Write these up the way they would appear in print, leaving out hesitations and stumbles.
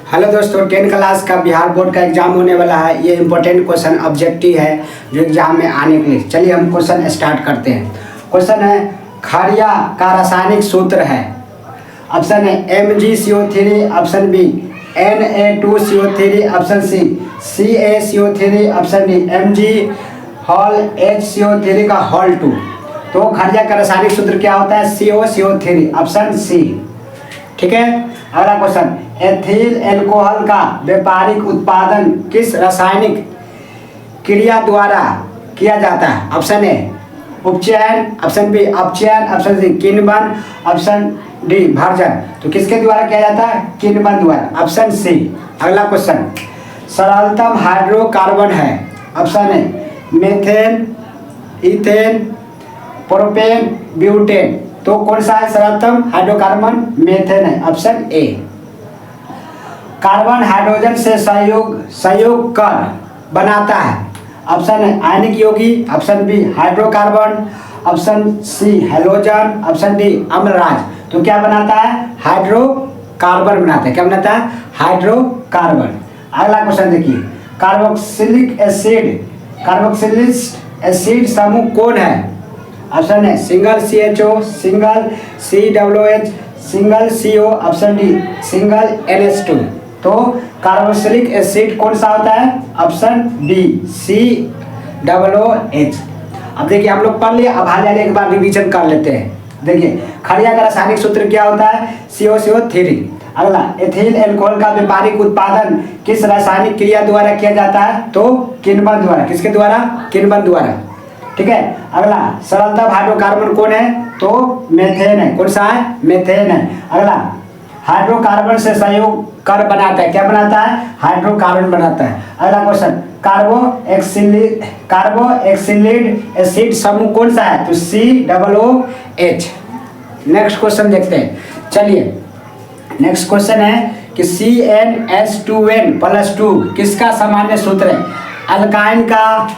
Hello दोस्तों, 10 class का Bihar board का एग्जाम होने वाला है। ये इंपॉर्टेंट क्वेश्चन ऑब्जेक्टिव है जो एग्जाम में आने के लिए। चलिए हम क्वेश्चन स्टार्ट करते हैं। क्वेश्चन है खारिया का रासायनिक सूत्र है। ऑप्शन है MgCO3, option B Na2CO3, option C CaCO3, option D MgHCO3 का होल 2। तो खारिया का रासायनिक सूत्र क्या होता है? COCO3, option C. ठीक है। अगला क्वेश्चन, एथिल एल्कोहल का व्यापारिक उत्पादन किस रासायनिक क्रिया द्वारा किया जाता है? ऑप्शन ए उपचयन, ऑप्शन बी अपचयन, ऑप्शन सी किण्वन, ऑप्शन डी भर्जन। तो किसके द्वारा किया जाता है? किण्वन द्वारा, ऑप्शन सी। अगला क्वेश्चन, सरलतम हाइड्रोकार्बन है। Option A methane, ethane, propane, butane. तो कौन सा है सरलतम हाइड्रोकार्बन? मेथेन है, ऑप्शन ए। कार्बन हाइड्रोजन से संयोग कर बनाता है। ऑप्शन है आयनिक यौगी, option B hydrocarbon, option C halogen, option D अम्लराज। तो क्या बनाता है? हाइड्रोकार्बन बनाता है। क्या बनाता है? हाइड्रोकार्बन। अगला क्वेश्चन देखिए, कार्बोक्सिलिक एसिड समूह कौन है? ऑप्शन है single CHO, single COOH, single CO, option D single NH2। तो कार्बोक्सिलिक एसिड कौन सा होता है? Option B COOH। अब देखिए हम लोग पढ़ लिए, अब हाल एक बार रिवीजन कर लेते हैं। देखिए खारिया का रासायनिक सूत्र क्या होता है? COCO3। अगला, एथिल एल्कोहल का व्यापारिक उत्पादन किस रासायनिक क्रिया द्वारा किया जाता है? तो किण्वन द्वारा। किसके द्वारा? किण्वन द्वारा। ठीक है। अगला, सरलतम हाइड्रोकार्बन कौन है? तो मेथेन है। कौन सा है? मेथेन है। अगला, हाइड्रोकार्बन से संयोग कर बनाता है। क्या बनाता है? हाइड्रोकार्बन बनाता है। अगला क्वेश्चन, कार्बोक्सिलिक एसिड समूह कौन सा है? तो COOH। नेक्स्ट क्वेश्चन देखते हैं। चलिए नेक्स्ट क्वेश्चन है कि CnH2n+2 किसका सामान्य सूत्र है? अल्काइन का,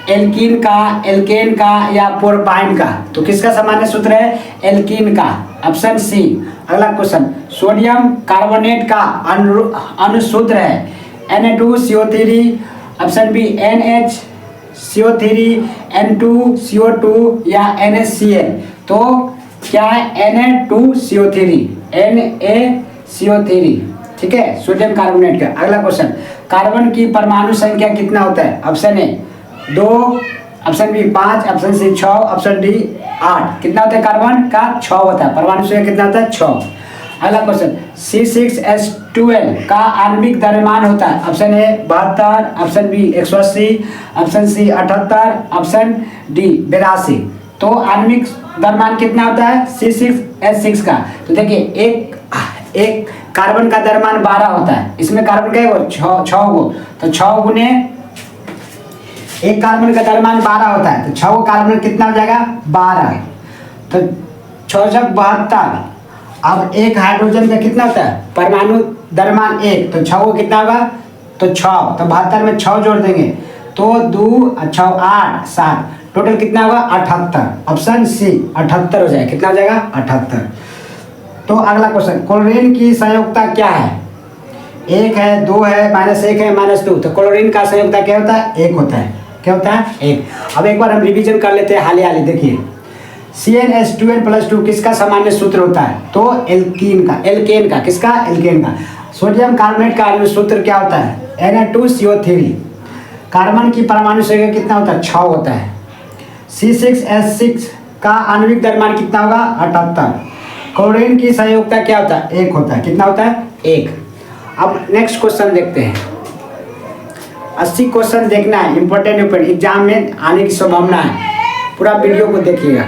एल्कीन का, एल्केन का या प्रोपाइन का? तो किसका सामान्य सूत्र है? एल्कीन का, ऑप्शन सी। अगला क्वेश्चन, सोडियम कार्बोनेट का अनुसूत्र है Na2CO3, option B NaCO3, N2CO2 या NaCl। तो क्या है? Na2CO3, NaCO3। ठीक है, सोडियम कार्बोनेट का। अगला क्वेश्चन, कार्बन की परमाणु संख्या कितना होता है? Option A 2, option B 5, option C 6, option D 8। कितना होता है कार्बन का? 6 होता है। परमाणु संख्या कितना होता है? 6। अगला क्वेश्चन, C6H12 का आणविक द्रव्यमान होता है। Option A 72, option B 180, option C 78, option D 82। तो आणविक द्रव्यमान कितना होता है C6H6 का? तो देखिए एक कार्बन का द्रव्यमान 12 होता है। इसमें कार्बन का 6 गो, तो 6 गुने एक कार्बन का द्रव्यमान 12 होता है, तो 6 कार्बन कितना हो जाएगा? 12। तो 6 × 72। अब एक हाइड्रोजन का कितना होता है? परमाणु द्रव्यमान 1, तो 6 कितना होगा? तो 6। तो 72 में 6 जोड़ देंगे तो 2 6 8 7, टोटल कितना होगा? 78। ऑप्शन सी 78 हो जाएगा। कितना हो जाएगा? 78। तो अगला क्वेश्चन, क्लोरीन की संयोजकता क्या है? 1 है, 2 है, -1 है, -2। तो क्लोरीन का संयोजकता क्या होता है? 1 होता है। क्या होता है? 1। अब एक बार हम रिवीजन कर लेते हैं हाली देखिए, CnH2n+2 किसका सामान्य सूत्र होता है? तो एल्केन का। किसका? एल्केन का। सोडियम कार्बोनेट का अनुसूत्र क्या होता है? Na2CO3। कार्बन की परमाणु संख्या कितना होता है? 6 होता है। C6H6 का आणविक द्रव्यमान कितना होगा? 78। क्लोरीन की संयोजकता क्या होता है? 1 होता है। कितना होता है? 1। अब नेक्स्ट क्वेश्चन देखते हैं। 80 क्वेश्चन देखना है, इंपॉर्टेंट एग्जाम में आने की संभावना है। पूरा वीडियो को देखिएगा।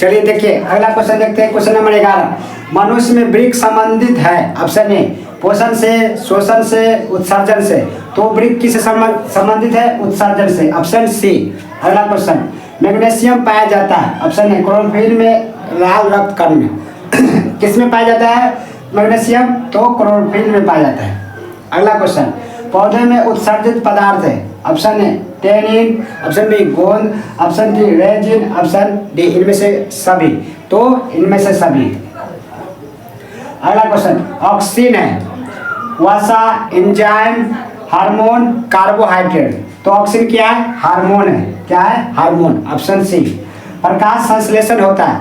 चलिए देखिए अगला क्वेश्चन देखते हैं। क्वेश्चन नंबर 11, मनुष्य में वृक्क संबंधित है। ऑप्शन ए पोषण से, शोषण से, उत्सर्जन से। तो वृक्क किससे संबंधित है? उत्सर्जन से, ऑप्शन सी। अगला क्वेश्चन, मैग्नीशियम पाया जाता है। ऑप्शन ए क्लोरोफिल में, लाल रक्त कण में। किस में पाया जाता है मैग्नीशियम? तो क्लोरोफिल में पाया जाता है। अगला क्वेश्चन, पौधे में उत्सर्जित पदार्थ है। Option A tannin, option B गोंद, option D resin, option D इनमें से सभी। तो इनमें से सभी। अगला क्वेश्चन, ऑक्सीन है, वसा, एंजाइम, हार्मोन, कार्बोहाइड्रेट। तो ऑक्सीन क्या है? हार्मोन है। क्या है? Hormone, option C. प्रकाश संश्लेषण होता है,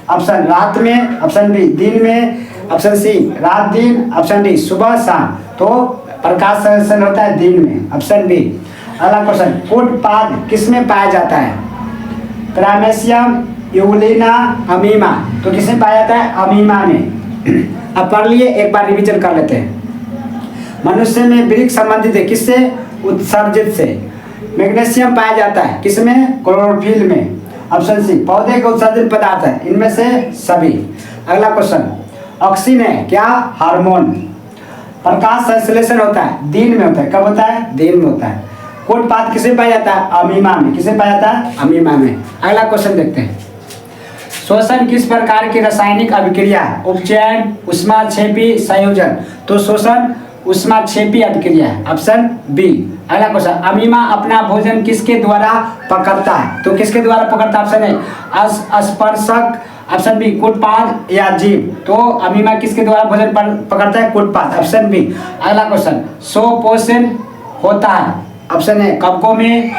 ऑप्शन रात में, ऑप्शन बी दिन में, ऑप्शन सी रात दिन, ऑप्शन डी सुबह शाम। तो प्रकाश संश्लेषण होता है दिन में, ऑप्शन बी। अगला क्वेश्चन, फुटपाथ किसमें पाया जाता है? प्राइमेशियम, यूलिना, अमीमा। तो किसमें पाया जाता है? अमीमा में। अब पढ़ लिए, एक बार रिवीजन कर लेते हैं। मनुष्य में वृक्क संबंधित है, किससे? उत्सर्जित से। मैग्नीशियम पाया जाता है किसमें? क्लोरोफिल में, ऑप्शन सी। पौधे के उत्सर्जित पदार्थ है, इनमें से सभी। अगला क्वेश्चन, ऑक्सीन है क्या? हार्मोन। प्रकाश संश्लेषण होता है दिन में होता है, कब होता है? दिन में होता है। फुटपाथ किसे पाया जाता है? अमीमा में। किसे पाया जाता है? अमीमा में। अगला क्वेश्चन देखते हैं, शोषण किस प्रकार की रासायनिक अभिक्रिया? उपचयन, ऊष्माक्षेपी, संयोजन। तो शोषण ऊष्माक्षेपी अभिक्रिया है, ऑप्शन बी। अगला क्वेश्चन, अमीमा अपना भोजन किसके द्वारा पकड़ता है? तो किसके द्वारा पकड़ता है? ऑप्शन ए स्पर्शक, ऑप्शन बी कुटपाथ या जीव। तो अमीमा किसके द्वारा भोजन पकड़ता है? कुटपाथ, ऑप्शन बी। अगला क्वेश्चन, स्वपोषण होता है, ऑप्शन ए कवकों में,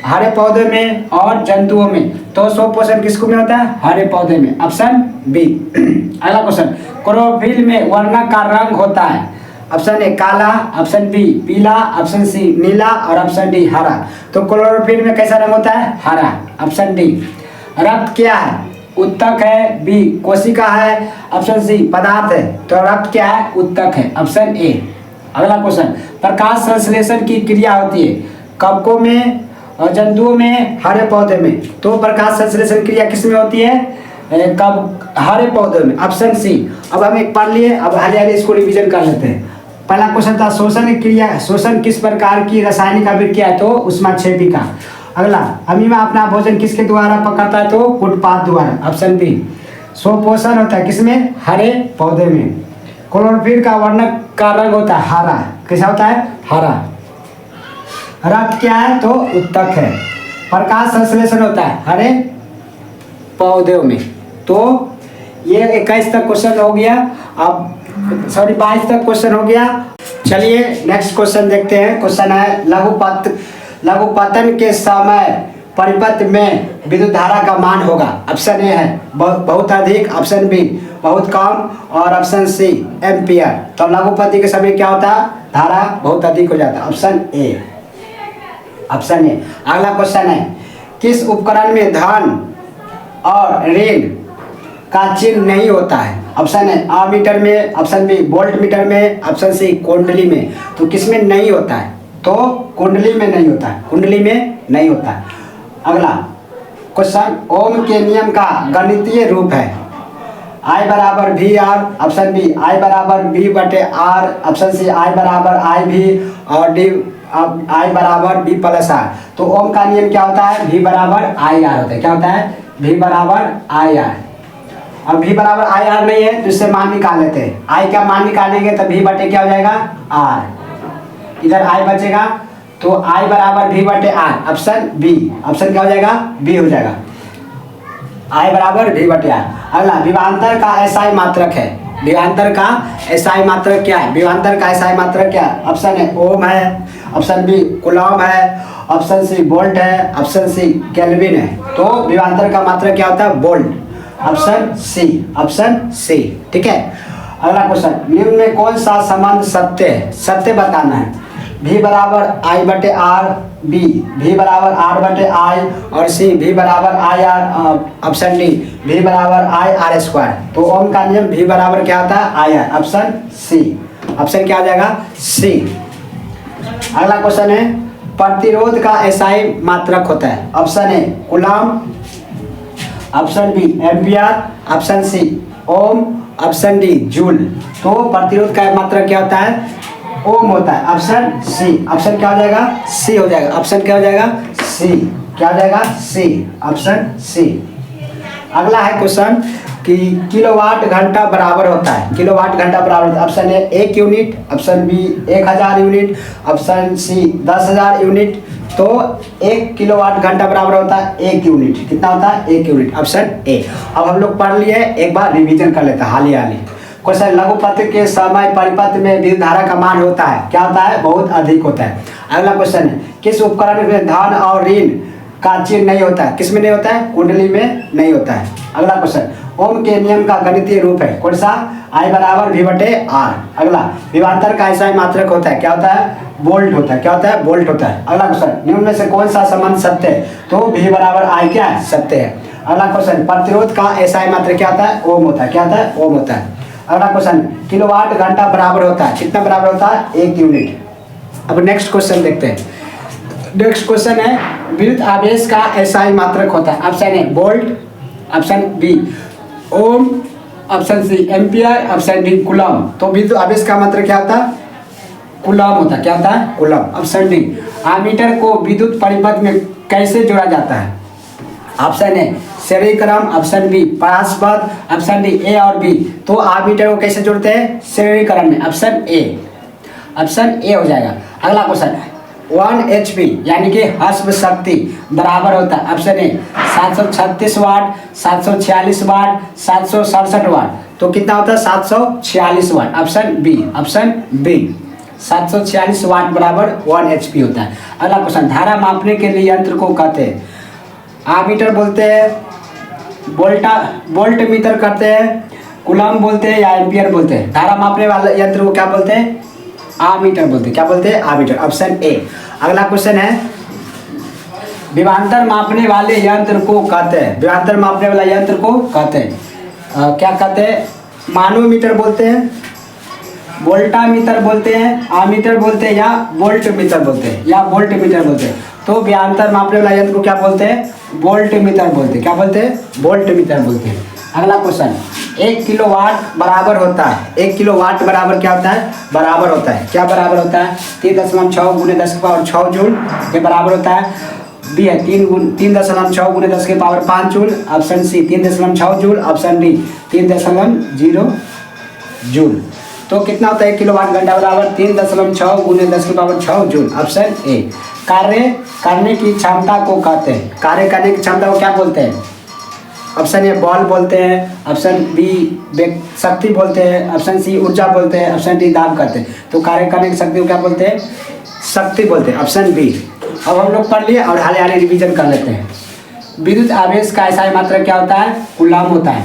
हरे पौधे में और जंतुओं में। तो स्वपोषण किसको में होता है? हरे पौधे में, ऑप्शन बी। अगला क्वेश्चन, क्लोरोफिल में वर्णक का रंग होता है, ऑप्शन ए काला, ऑप्शन बी पीला, ऑप्शन सी नीला और ऑप्शन डी हरा। तो क्लोरोफिल में कैसा रंग होता है? हरा, ऑप्शन डी। रक्त क्या है? उत्तक है, बी कोशिका है, ऑप्शन सी पदार्थ है। तो रक्त क्या है? उत्तक है, ऑप्शन ए। अगला क्वेश्चन, प्रकाश संश्लेषण की क्रिया होती है कवकों में और जंतुओं में, हरे पौधे में। तो प्रकाश संश्लेषण क्रिया किसमें होती है? कब? हरे पौधे में, ऑप्शन सी। अब हम एक पढ़ लिए, अब हरियाली इसको रिवीजन कर लेते हैं। पहला क्वेश्चन था शोषण क्रिया, शोषण किस प्रकार की रासायनिक अभिक्रिया है? तो ऊष्माक्षेपी का। अगला, अमीमा अपना भोजन किसके द्वारा पकड़ता है? तो फुटपाथ द्वारा, ऑप्शन बी। स्वपोषण होता है किसमें? हरे पौधे में। क्लोरोफिल का वर्णक का रंग होता है हरा, कैसा होता है? हरा। रक्त क्या है? तो उत्तक है। प्रकाश संश्लेषण होता है हरे पौधों में। तो ये 21 तक क्वेश्चन हो गया। अब 22 तक क्वेश्चन हो गया। चलिए नेक्स्ट क्वेश्चन देखते हैं। क्वेश्चन है, लघुपतन के समय परिपथ में विद्युत धारा का मान होगा। ऑप्शन ए है बहुत अधिक, ऑप्शन बी बहुत कम और ऑप्शन सी एम्पियर। तो लघुपति के समय क्या होता है? धारा बहुत अधिक हो जाता है, ऑप्शन ए, ऑप्शन ए। अगला क्वेश्चन है, किस उपकरण में धन और ऋण का चिन्ह नहीं होता है? ऑप्शन है आमीटर में, ऑप्शन बी वोल्ट मीटर में, ऑप्शन सी कुंडली में। तो किसमें नहीं होता है? तो कुंडली में नहीं होता है, कुंडली में नहीं होता है। अगला क्वेश्चन, ओम के नियम का गणितीय रूप है I बराबर V R, option B I बराबर वी बटे आर, ऑप्शन सी I बराबर आई वी और डी I बराबर बी प्लस आर। तो ओम का नियम क्या होता है? V बराबर आई आर होता है। क्या होता है? V बराबर आई आर। और V बराबर आई आर नहीं है तो इससे मान निकाल लेते हैं। I का मान निकालेंगे तो V बटे क्या हो जाएगा? R। इधर I बचेगा तो I बराबर V बटे R, ऑप्शन बी। ऑप्शन क्या हो जाएगा? बी हो जाएगा। I बराबर V बटे R। अगला, विभवांतर का एसआई मात्रक है। विभवांतर का एसआई मात्रक क्या है? विभवांतर का एसआई मात्रक क्या है? ऑप्शन है ओम है, ऑप्शन बी कूलॉम है, ऑप्शन सी वोल्ट है, ऑप्शन सी केल्विन है। तो विभवांतर का मात्रक क्या होता है? Volt, option C, option C. ठीक है। अगला क्वेश्चन, निम्न में कौन सा संबंध सत्य है? सत्य बताना है। V बराबर आई बटे आर, बी V बराबर आर बटे आई और सी V बराबर आई आर, ऑप्शन डी V बराबर आई आर स्क्वायर। तो ओम का नियम V बराबर क्या होता है? I R, option C. Option क्या आ जाएगा? सी। अगला क्वेश्चन है, प्रतिरोध का एसआई मात्रक होता है। Option A coulomb, option B ampere, option C ohm, option D joule. तो प्रतिरोध का मात्रक क्या होता है? ओम होता है, ऑप्शन सी। ऑप्शन क्या हो जाएगा? सी हो जाएगा। ऑप्शन क्या हो जाएगा? सी। क्या हो जाएगा? सी, ऑप्शन सी। अगला है क्वेश्चन कि किलोवाट घंटा बराबर होता है। किलोवाट घंटा बराबर होता है। Option A 1 unit, option B 1000 unit, option C 10,000 unit, तो 1 किलोवाट घंटा बराबर होता है 1 यूनिट। कितना होता है? 1 यूनिट, ऑप्शन ए। अब हम लोग पढ़ लिए, एक बार रिवीजन कर लेते हैं हाल ही। क्वेश्चन, लघुपथ के समय परिपथ में विद्युत धारा का मान होता है, क्या होता है? बहुत अधिक होता है। अगला क्वेश्चन है, किस उपकरण में धन और ऋण का चिन्ह नहीं होता है? किस में नहीं होता है? कुंडली में नहीं होता है। अगला क्वेश्चन, ओम के नियम का गणितीय रूप है कौन सा? I बराबर V बटे R। अगला, विभवांतर का ऐसा मात्रक होता है, क्या होता है? वोल्ट होता है। क्या होता है? वोल्ट होता है। अगला क्वेश्चन, निम्न में से कौन सा संबंध सत्य है? तो V बराबर I क्या है? सत्य है। अगला क्वेश्चन, प्रतिरोध का ऐसा मात्रक क्या होता है? ओम होता है। क्या होता है? ओम होता है। अगला क्वेश्चन, किलोवाट घंटा बराबर होता है, कितना बराबर होता है? 1 यूनिट। अब नेक्स्ट क्वेश्चन देखते हैं। नेक्स्ट क्वेश्चन है, विद्युत आवेश का ऐसा मात्रक होता है, option A volt, option B ohm, option C ampere, option D coulomb. तो विद्युत आवेश का मात्रक क्या होता है? कूलम होता है। क्या होता है? कूलम। ऑप्शन डी, आमीटर को विद्युत परिपथ में कैसे जोड़ा जाता है? ऑप्शन ए श्रेणी क्रम, ऑप्शन बी पारस्परिक, ऑप्शन डी ए और बी। तो आमीटर को कैसे जोड़ते हैं? श्रेणी क्रम में, ऑप्शन ए। ऑप्शन ए हो जाएगा। अगला क्वेश्चन, 1 HP यानी कि हस्व शक्ति बराबर होता है, ऑप्शन ए 736 वाट, 746 वाट, 767 वाट। तो कितना होता है? 746 वाट, ऑप्शन बी। ऑप्शन बी 746 वाट बराबर 1 HP होता है। अगला क्वेश्चन, धारा मापने के लिए यंत्र को कहते हैं, आमीटर बोलते हैं, वोल्ट मीटर करते हैं, कूलम बोलते हैं या एम्पियर बोलते हैं? धारा मापने वाले यंत्र को क्या बोलते हैं? आमीटर बोलते हैं। क्या बोलते हैं? Ammeter, option A. अगला क्वेश्चन है, विभवांतर मापने वाले यंत्र को कहते हैं, विभवांतर मापने वाला यंत्र को कहते हैं क्या कहते हैं? मानोमीटर बोलते हैं, वोल्टामीटर बोलते हैं, आमीटर बोलते हैं या वोल्ट मीटर बोलते हैं, या वोल्ट मीटर बोलते हैं। तो विभवांतर मापने वाला यंत्र को क्या बोलते हैं? वोल्ट मीटर बोलते हैं। क्या बोलते हैं? वोल्ट मीटर बोलते हैं। अगला क्वेश्चन, 1 किलोवाट बराबर होता है, 1 किलोवाट बराबर क्या होता है? बराबर होता है, क्या बराबर होता है? 3.6 गुने 10 की पावर 6 जूल के बराबर होता है। बी है 3.6 गुने 10 की power 5 joule, option C 3.6 joule, option D 3.0 joule. तो कितना होता है? 1 किलोवाट घंटा बराबर 3.6 गुने 10 की पावर 6 जूल, ऑप्शन ए। कार्य करने की क्षमता को कहते हैं, कार्य करने की क्षमता को क्या बोलते हैं? ऑप्शन ए बल बोलते हैं, ऑप्शन बी शक्ति बोलते हैं, ऑप्शन सी ऊर्जा बोलते हैं, ऑप्शन डी दाब करते हैं। तो कार्य करने की शक्ति को क्या बोलते हैं? शक्ति बोलते हैं, ऑप्शन बी। अब हम लोग पढ़ लिए और हाल ही रिवीजन कर लेते हैं। विद्युत आवेश का ऐसा मात्रक क्या होता है? कूलम होता है।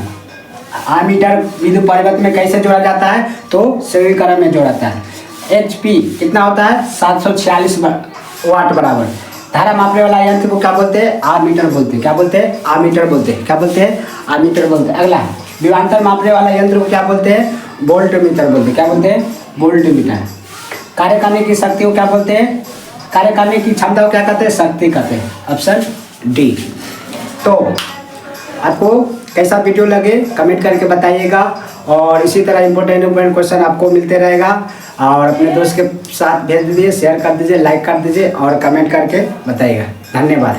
आमीटर विद्युत परिपथ में कैसे जोड़ा जाता है? तो श्रेणी क्रम में जोड़ा जाता है। HP कितना होता है? 746 वाट बराबर। धारा मापने वाला यंत्र को क्या बोलते हैं? आमीटर बोलते हैं। क्या बोलते हैं? आमीटर बोलते हैं। क्या बोलते हैं? आमीटर बोलते हैं। अगला, विभवांतर मापने वाला यंत्र को क्या बोलते हैं? वोल्ट मीटर बोलते हैं। क्या बोलते हैं? Volt meter. कार्य करने की शक्ति को क्या बोलते हैं? कार्य करने की क्षमता को क्या कहते हैं? शक्ति कहते हैं, ऑप्शन डी। तो आपको कैसा वीडियो लगे कमेंट करके बताइएगा, और इसी तरह इंपॉर्टेंट क्वेश्चन आपको मिलते रहेगा। और अपने दोस्त के साथ भेज दीजिए, शेयर कर दीजिए, लाइक कर दीजिए और कमेंट करके बताइएगा। धन्यवाद।